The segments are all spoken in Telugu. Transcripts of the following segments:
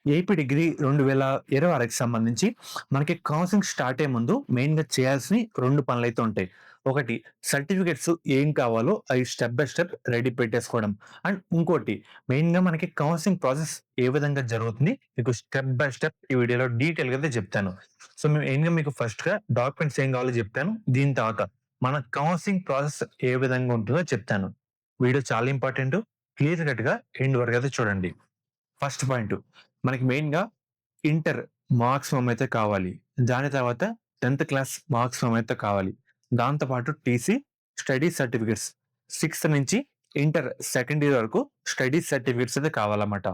ఏపీ డిగ్రీ 2026కి సంబంధించి మనకి కౌన్సెలింగ్ స్టార్ట్ అయ్యే ముందు మెయిన్‌గా చేయాల్సినయి 2 పనులైతే ఉంటాయి. ఒకటి సర్టిఫికేట్స్ ఏం కావాలో అయి స్టెప్ బై స్టెప్ రెడీ పెట్టేసుకోవడం. అండ్ ఇంకోటి మెయిన్‌గా మనకి కౌన్సెలింగ్ ప్రాసెస్ ఏ విధంగా జరుగుతుంది మీకు స్టెప్ బై స్టెప్ ఈ వీడియోలో డీటెయిల్‌గా అయితే చెప్తాను. సో, మెయిన్‌గా మీకు ఫస్ట్‌గా డాక్యుమెంట్స్ ఏం కావాలో చెప్తాను. దీని తర్వాత మన కౌన్సెలింగ్ ప్రాసెస్ ఏ విధంగా ఉంటుందో చెప్తాను. వీడియో చాలా ఇంపార్టెంటు. క్లియర్ కట్‌గా ఎండ్ వరకు అయితే చూడండి. ఫస్ట్ పాయింట్ మనకి మెయిన్‌గా ఇంటర్ మార్క్సిమం అయితే కావాలి. దాని తర్వాత 10థ్ క్లాస్ మార్క్సిమం అయితే కావాలి. దాంతో పాటు టీసీ, స్టడీ సర్టిఫికేట్స్ 6థ్ నుంచి ఇంటర్ సెకండ్ ఇయర్ వరకు స్టడీ సర్టిఫికేట్స్ అయితే కావాలన్నమాట.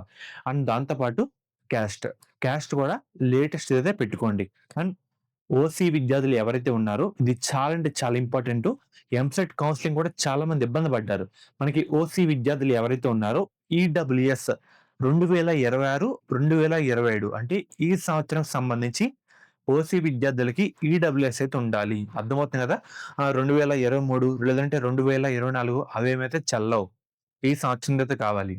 అండ్ దాంతో పాటు క్యాస్ట్. క్యాస్ట్ కూడా లేటెస్ట్ అయితే పెట్టుకోండి. అండ్ ఓసీ విద్యార్థులు ఎవరైతే ఉన్నారో ఇది చాలా అంటే చాలా ఇంపార్టెంటు. ఎంసెట్ కౌన్సెలింగ్ కూడా చాలా మంది ఇబ్బంది పడ్డారు. మనకి ఓసీ విద్యార్థులు ఎవరైతే ఉన్నారో ఈడబ్ల్యూఎస్ 2026, 2027 అంటే ఈ సంవత్సరం సంబంధించి ఓసీ విద్యార్థులకి ఈడబ్ల్యూఎస్ అయితే ఉండాలి. అర్థమవుతుంది కదా! 2023 లేదంటే 2024 అవేమైతే చెల్లవు. ఈ సంవత్సరందైతే కావాలి.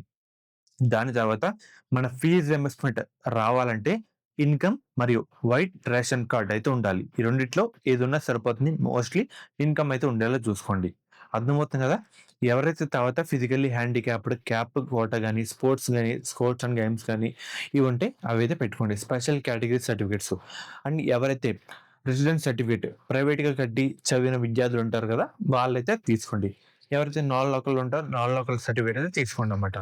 దాని తర్వాత మన ఫీజ్ రీయింబర్స్‌మెంట్ రావాలంటే ఇన్‌కమ్ మరియు వైట్ రేషన్ కార్డ్ అయితే ఉండాలి. ఈ రెండిట్లో ఏదున్నా సరిపోతుంది. మోస్ట్‌లీ ఇన్‌కమ్ అయితే ఉండేలా చూసుకోండి. అర్థమవుతుంది కదా! ఎవరైతే తర్వాత ఫిజికల్లీ హ్యాండిక్యాప్డ్ క్యాప్ కోటా గాని, స్పోర్ట్స్ అండ్ గేమ్స్ గాని ఇవి ఉంటే అవైతే పెట్టుకోండి. స్పెషల్ కేటగిరీ సర్టిఫికేట్స్ అండ్ ఎవరైతే రెసిడెన్స్ సర్టిఫికేట్ ప్రైవేట్‌గా కట్టి చదివిన విద్యార్థులు ఉంటారు కదా! వాళ్ళైతే తీసుకోండి. ఎవరైతే నాన్ లోకల్ ఉంటారో నాన్ లోకల్ సర్టిఫికేట్ అయితే తీసుకోండన్నమాట.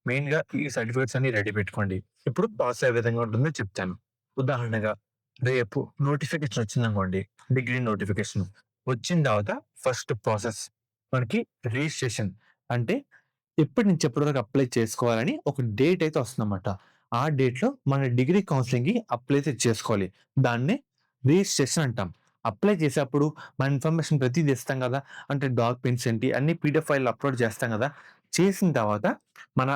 మెయిన్‌గా ఈ సర్టిఫికేట్స్ అన్ని రెడీ పెట్టుకోండి. ఇప్పుడు ప్రాసెస్ ఏ విధంగా ఉంటుందో చెప్తాను. ఉదాహరణగా రేపు నోటిఫికేషన్ వచ్చిందనుకోండి. Degree notification. వచ్చిన తర్వాత ఫస్ట్ ప్రాసెస్ మనకి రిజిస్ట్రేషన్. అంటే ఎప్పటి నుంచి ఎప్పటి వరకు అప్లై చేసుకోవాలని ఒక డేట్ అయితే వస్తుందన్నమాట. ఆ డేట్‌లో మన డిగ్రీ కౌన్సెలింగ్‌కి అప్లై అయితే చేసుకోవాలి. దాన్నే రిజిస్ట్రేషన్ అంటాం. అప్లై చేసేప్పుడు మన ఇన్ఫర్మేషన్ ప్రతీది ఇస్తాం గదా! అంటే డాక్యుమెంట్స్ ఏంటి అన్ని పీడీఎఫ్ ఫైల్‌లో అప్‌లోడ్ చేస్తాం గదా! చేసిన తర్వాత మన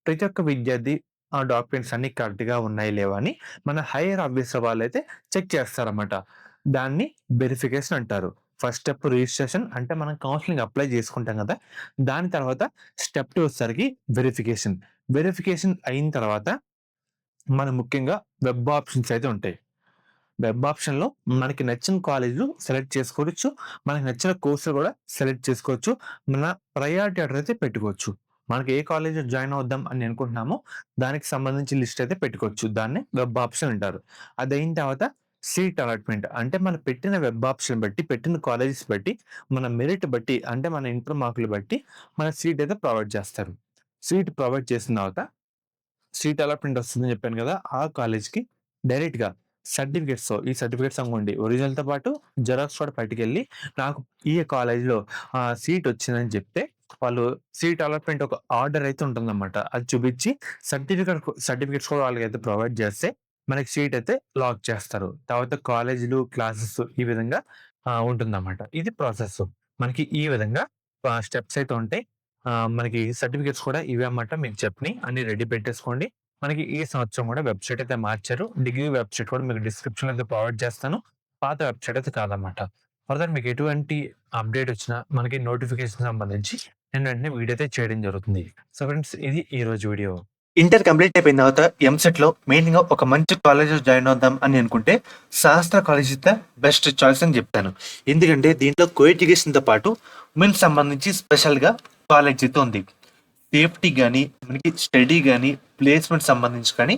ప్రతి ఒక్క విద్యార్థి ఆ డాక్యుమెంట్స్ అన్నీ కరెక్ట్‌గా ఉన్నాయా లేవా అని మన హైయర్ ఆఫీసర్ వాళ్ళైతే చెక్ చేస్తారన్నమాట. దాన్ని వెరిఫికేషన్ అంటారు. ఫస్ట్ స్టెప్ రిజిస్ట్రేషన్ అంటే మనం కౌన్సెలింగ్ అప్లై చేసుకుంటాం గదా! దాని తర్వాత స్టెప్ 2 వచ్చేసరికి వెరిఫికేషన్. వెరిఫికేషన్ అయిన తర్వాత మనం ముఖ్యంగా వెబ్ ఆప్షన్స్ అయితే ఉంటాయి. వెబ్ ఆప్షన్‌లో మనకి నచ్చిన కాలేజ్‌లు సెలెక్ట్ చేసుకోవచ్చు. మనకు నచ్చిన కోర్సులు గూడా సెలెక్ట్ చేసుకోవచ్చు. మన ప్రయారిటీ ఆర్డర్ అయితే పెట్టుకోవచ్చు. మనకి ఏ కాలేజ్‌లో జాయిన్ అవుదాం అని అనుకుంటున్నామో దానికి సంబంధించి లిస్ట్ అయితే పెట్టుకోవచ్చు. దాన్నే వెబ్ ఆప్షన్ అంటారు. అదయిన తర్వాత సీట్ అలాట్‌మెంట్ అంటే మనం పెట్టిన వెబ్ ఆప్షన్ బట్టి, పెట్టిన కాలేజెస్ బట్టి, మన మెరిట్ బట్టి అంటే మన ఇంటర్ మార్కులు బట్టి మన సీట్ అయితే ప్రొవైడ్ చేస్తారు. సీట్ ప్రొవైడ్ చేసిన తర్వాత సీట్ అలాట్‌మెంట్ వస్తుందని చెప్పాను గదా! ఆ కాలేజ్‌కి డైరెక్ట్‌గా ఈ సర్టిఫికేట్స్ అనుకోండి ఒరిజినల్‌తో పాటు జెరాక్స్ కూడా పట్టుకెళ్ళి నాకు ఈ కాలేజ్‌లో సీట్ వచ్చిందని చెప్తే వాళ్ళు సీట్ అలాట్‌మెంట్ ఒక ఆర్డర్ అయితే ఉంటుందన్నమాట. అది చూపించి సర్టిఫికేట్స్ కూడా వాళ్ళకైతే ప్రొవైడ్ చేస్తే మనకి సీట్ అయితే లాక్ చేస్తారు. తర్వాత కాలేజీలు, క్లాసెస్ ఈ విధంగా ఉంటుందన్నమాట. ఇది ప్రాసెస్. మనకి ఈ విధంగా స్టెప్స్ అయితే ఉంటాయి. మనకి సర్టిఫికేట్స్ కూడా ఇవే అన్నమాట మీకు చెప్పినయి. అన్ని రెడీ పెట్టేసుకోండి. మనకి ఈ సంవత్సరం కూడా వెబ్‌సైట్ అయితే మార్చారు. డిగ్రీ వెబ్‌సైట్ కూడా మీకు డిస్క్రిప్షన్‌లో అయితే ప్రొవైడ్ చేస్తాను. పాత వెబ్‌సైట్ అయితే కాదన్నమాట. ఫర్దర్ మీకు ఎటువంటి అప్‌డేట్ వచ్చినా మనకి నోటిఫికేషన్ సంబంధించి నేను వెంటనే వీడియో అయితే చేయడం జరుగుతుంది. సో ఫ్రెండ్స్ ఇది ఈరోజు వీడియో. ఇంటర్ కంప్లీట్ అయిపోయిన తర్వాత ఎంసెట్‌లో మెయిన్‌గా ఒక మంచి కాలేజ్‌లో జాయిన్ అవుదాం అని అనుకుంటే శాస్త్ర college is the best choice అని చెప్తాను. ఎందుకంటే దీంట్లో కో ఎడ్యుకేషన్‌తో పాటు ఉమెన్స్ సంబంధించి స్పెషల్‌గా కాలేజ్ అయితే ఉంది. సేఫ్టీ గాని, మనకి స్టడీ గాని, ప్లేస్‌మెంట్ సంబంధించి కానీ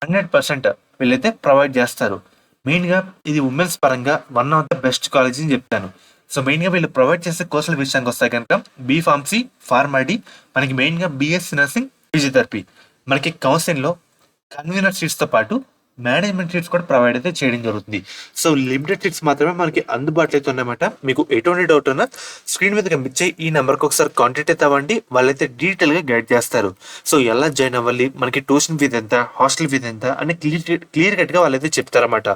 100% వీళ్ళైతే ప్రొవైడ్ చేస్తారు. మెయిన్‌గా ఇది వుమెన్స్ పరంగా one of the best college అని చెప్తాను. సో, మెయిన్‌గా వీళ్ళు ప్రొవైడ్ చేసే కోర్సుల విషయానికొస్తే గనక బీ.ఫార్మసీ, ఫార్మా-డి, మనకి మెయిన్‌గా బీఎస్సీ నర్సింగ్, ఫిజియోథెరపీ. మనకి కౌన్సెలింగ్‌లో కన్వీనర్ సీట్స్‌తో పాటు మేనేజ్మెంట్ సీట్స్ కూడా ప్రొవైడ్ అయితే చేయడం జరుగుతుంది. సో, లిమిటెడ్ సీట్స్ మాత్రమే మనకి అందుబాటులో అయితే ఉన్నాయన్నమాట. మీకు ఎటువంటి డౌట్ ఉన్నా స్క్రీన్ మీద కనిపించే ఈ నెంబర్‌కి ఒకసారి కాంటాక్ట్ అయితే అవ్వండి. వాళ్ళైతే డీటెయిల్‌గా గైడ్ చేస్తారు. సో, ఎలా జాయిన్ అవ్వాలి, మనకి ట్యూషన్ ఫీజ్ ఎంత, హాస్టల్ ఫీజ్ ఎంత అని క్లియర్ కట్‌గా వాళ్ళైతే చెప్తారన్నమాట.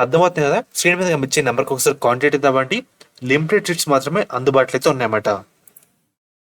అర్థమవుతుంది కదా! స్క్రీన్ మీద కనిపించే నెంబర్‌కి ఒకసారి కాంటాక్ట్ అయితే అవ్వండి. లిమిటెడ్ సీట్స్ మాత్రమే అందుబాటులో అయితే ఉన్నాయన్నమాట.